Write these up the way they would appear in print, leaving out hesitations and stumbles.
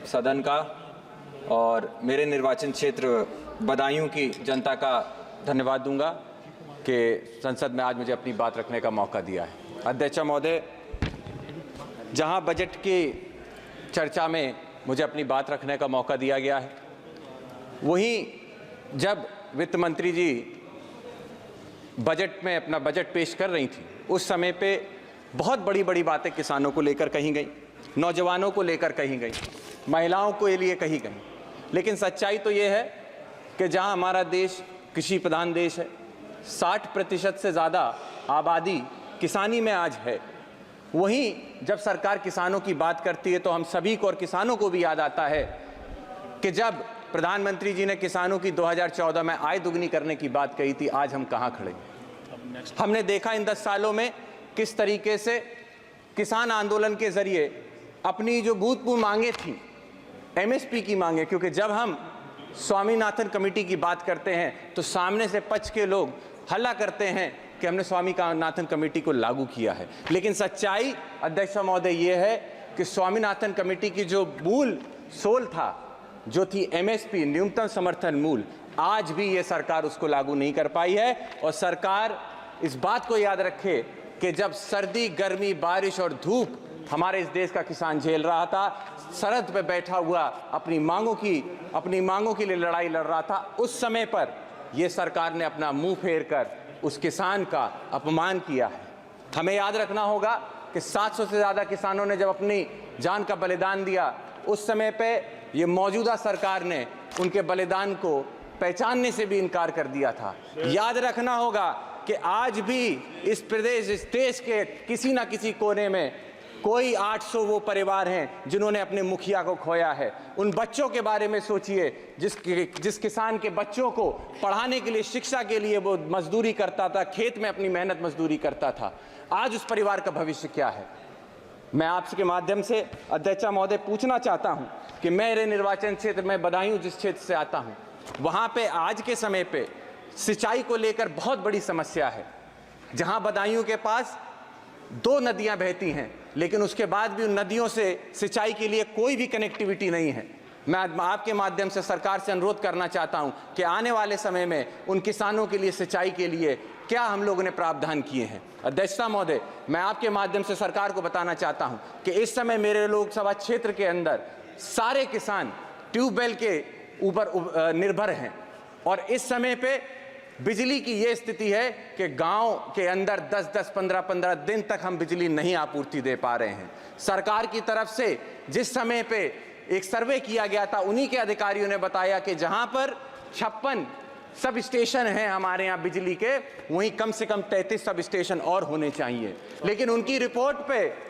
सदन का और मेरे निर्वाचन क्षेत्र बदायूं की जनता का धन्यवाद दूंगा कि संसद में आज मुझे अपनी बात रखने का मौका दिया है। अध्यक्ष महोदय, जहां बजट की चर्चा में मुझे अपनी बात रखने का मौका दिया गया है, वहीं जब वित्त मंत्री जी बजट में अपना बजट पेश कर रही थी, उस समय पे बहुत बड़ी बड़ी बातें किसानों को लेकर कही गई, नौजवानों को लेकर कही गई, महिलाओं के लिए कही गई। लेकिन सच्चाई तो ये है कि जहां हमारा देश कृषि प्रधान देश है, 60% से ज़्यादा आबादी किसानी में आज है, वहीं जब सरकार किसानों की बात करती है तो हम सभी को और किसानों को भी याद आता है कि जब प्रधानमंत्री जी ने किसानों की 2014 में आय दुगनी करने की बात कही थी, आज हम कहां खड़े हैं। हमने देखा इन 10 सालों में किस तरीके से किसान आंदोलन के जरिए अपनी जो भूतपूर्व मांगे थी, एमएसपी की मांगे, क्योंकि जब हम स्वामीनाथन कमेटी की बात करते हैं तो सामने से पक्ष के लोग हल्ला करते हैं कि हमने स्वामीनाथन कमेटी को लागू किया है। लेकिन सच्चाई अध्यक्ष महोदय ये है कि स्वामीनाथन कमेटी की जो मूल सोल था, जो थी एमएसपी, न्यूनतम समर्थन मूल्य, आज भी ये सरकार उसको लागू नहीं कर पाई है। और सरकार इस बात को याद रखे कि जब सर्दी, गर्मी, बारिश और धूप हमारे इस देश का किसान झेल रहा था, सरहद पे बैठा हुआ अपनी मांगों के लिए लड़ाई लड़ रहा था, उस समय पर यह सरकार ने अपना मुंह फेर कर उस किसान का अपमान किया है। हमें याद रखना होगा कि 700 से ज़्यादा किसानों ने जब अपनी जान का बलिदान दिया, उस समय पे ये मौजूदा सरकार ने उनके बलिदान को पहचानने से भी इनकार कर दिया था। याद रखना होगा कि आज भी इस देश के किसी ना किसी कोने में कोई 800 वो परिवार हैं जिन्होंने अपने मुखिया को खोया है। उन बच्चों के बारे में सोचिए जिस किसान के बच्चों को पढ़ाने के लिए, शिक्षा के लिए वो मजदूरी करता था, खेत में अपनी मेहनत मजदूरी करता था। आज उस परिवार का भविष्य क्या है। मैं आपके माध्यम से अध्यक्ष महोदय पूछना चाहता हूं कि मेरे निर्वाचन क्षेत्र में बदायूं जिस क्षेत्र से आता हूं, वहां पे आज के समय पे सिंचाई को लेकर बहुत बड़ी समस्या है। जहां बदायूं के पास 2 नदियां बहती हैं, लेकिन उसके बाद भी उन नदियों से सिंचाई के लिए कोई भी कनेक्टिविटी नहीं है। मैं आपके माध्यम से सरकार से अनुरोध करना चाहता हूं कि आने वाले समय में उन किसानों के लिए सिंचाई के लिए क्या हम लोगों ने प्रावधान किए हैं। अध्यक्षता महोदय, मैं आपके माध्यम से सरकार को बताना चाहता हूं कि इस समय मेरे लोकसभा क्षेत्र के अंदर सारे किसान ट्यूबवेल के ऊपर निर्भर हैं और इस समय पे बिजली की ये स्थिति है कि गांव के अंदर 10-10, 15-15 दिन तक हम बिजली नहीं आपूर्ति दे पा रहे हैं। सरकार की तरफ से जिस समय पे एक सर्वे किया गया था, उन्हीं के अधिकारियों ने बताया कि जहां पर 56 सब स्टेशन हैं हमारे यहाँ बिजली के, वहीं कम से कम 33 सब स्टेशन और होने चाहिए। लेकिन उनकी रिपोर्ट पे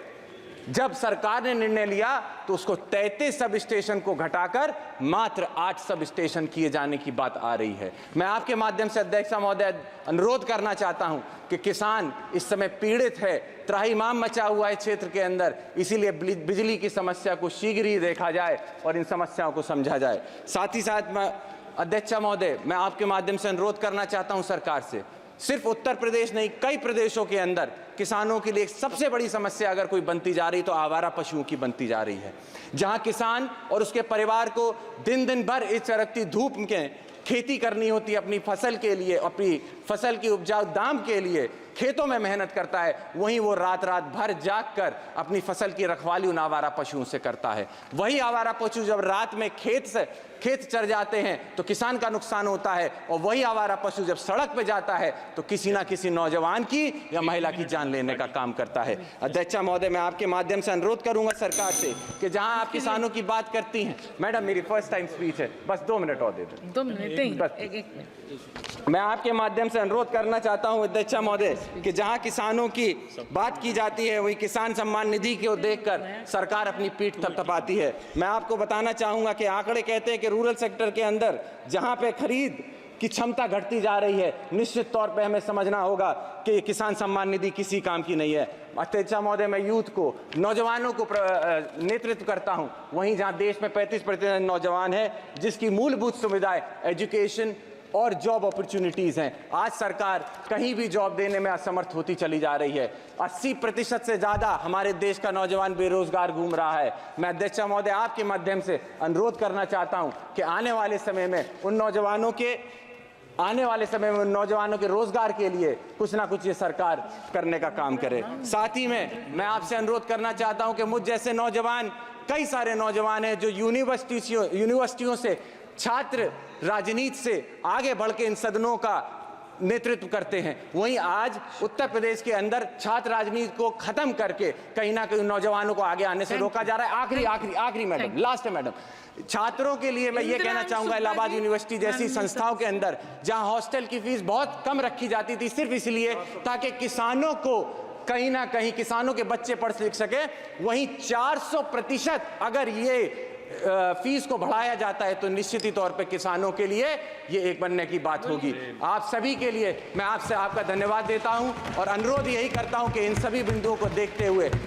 जब सरकार ने निर्णय लिया तो उसको 33 सब स्टेशन को घटाकर मात्र 8 सब स्टेशन किए जाने की बात आ रही है। मैं आपके माध्यम से अध्यक्ष महोदय अनुरोध करना चाहता हूं कि किसान इस समय पीड़ित है, त्राहिमाम मचा हुआ है क्षेत्र के अंदर, इसीलिए बिजली की समस्या को शीघ्र ही देखा जाए और इन समस्याओं को समझा जाए। साथ ही साथ मैं अध्यक्ष महोदय, मैं आपके माध्यम से अनुरोध करना चाहता हूं सरकार से, सिर्फ उत्तर प्रदेश नहीं, कई प्रदेशों के अंदर किसानों के लिए सबसे बड़ी समस्या अगर कोई बनती जा रही तो आवारा पशुओं की बनती जा रही है। जहां किसान और उसके परिवार को दिन दिन भर इस चरकती धूप में खेती करनी होती है अपनी फसल के लिए, अपनी फसल की उपजाऊ दाम के लिए खेतों में मेहनत करता है, वहीं वो रात रात भर जाग कर अपनी फसल की रखवाली उन आवारा पशुओं से करता है। वही आवारा पशु जब रात में खेत चर जाते हैं तो किसान का नुकसान होता है, और वही आवारा पशु जब सड़क पे जाता है तो किसी ना किसी नौजवान की या महिला की जान लेने का काम करता है। अध्यक्ष महोदय, मैं आपके माध्यम से अनुरोध करूंगा सरकार से कि जहां आप किसानों की बात करती हैं, मैडम मेरी फर्स्ट टाइम स्पीच है, बस 2 मिनट और दे दें। 2 मिनट मैं आपके माध्यम से अनुरोध करना चाहता हूं अध्यक्ष महोदय कि जहां किसानों की बात की जाती है वही किसान सम्मान निधि को देखकर सरकार अपनी पीठ थपथपाती है। मैं आपको बताना चाहूंगा कि आंकड़े कहते हैं कि रूरल सेक्टर के अंदर जहां पे खरीद की क्षमता घटती जा रही है, निश्चित तौर पे हमें समझना होगा कि ये किसान सम्मान निधि किसी काम की नहीं है। अध्यक्ष महोदय, मैं यूथ को, नौजवानों को नेतृत्व करता हूं, वहीं जहां देश में 35% नौजवान है जिसकी मूलभूत सुविधाएं एजुकेशन, और जॉब अपॉर्चुनिटीज़ हैं। आज सरकार कहीं भी जॉब देने में असमर्थ होती चली जा रही है। 80% से ज़्यादा हमारे देश का नौजवान बेरोजगार घूम रहा है। मैं अध्यक्ष महोदय आपके माध्यम से अनुरोध करना चाहता हूं कि आने वाले समय में उन नौजवानों के रोजगार के लिए कुछ ना कुछ ये सरकार करने का काम करे। साथ ही में मैं आपसे अनुरोध करना चाहता हूं कि मुझ जैसे नौजवान, कई सारे नौजवान हैं जो यूनिवर्सिटियों से छात्र राजनीति से आगे बढ़ के इन सदनों का नेतृत्व करते हैं। वहीं आज उत्तर प्रदेश के अंदर छात्र राजनीति को खत्म करके कहीं ना कहीं नौजवानों को आगे आने से रोका जा रहा है। आखिरी मैडम, लास्ट है मैडम, छात्रों के लिए मैं ये कहना चाहूंगा, इलाहाबाद यूनिवर्सिटी जैसी संस्थाओं के अंदर जहां हॉस्टल की फीस बहुत कम रखी जाती थी सिर्फ इसलिए ताकि किसानों को कहीं ना कहीं किसानों के बच्चे पढ़ लिख सके, वहीं 400% अगर ये फीस को बढ़ाया जाता है तो निश्चित ही तौर पे किसानों के लिए ये एक बनने की बात होगी। आप सभी के लिए मैं आपका धन्यवाद देता हूं और अनुरोध यही करता हूं कि इन सभी बिंदुओं को देखते हुए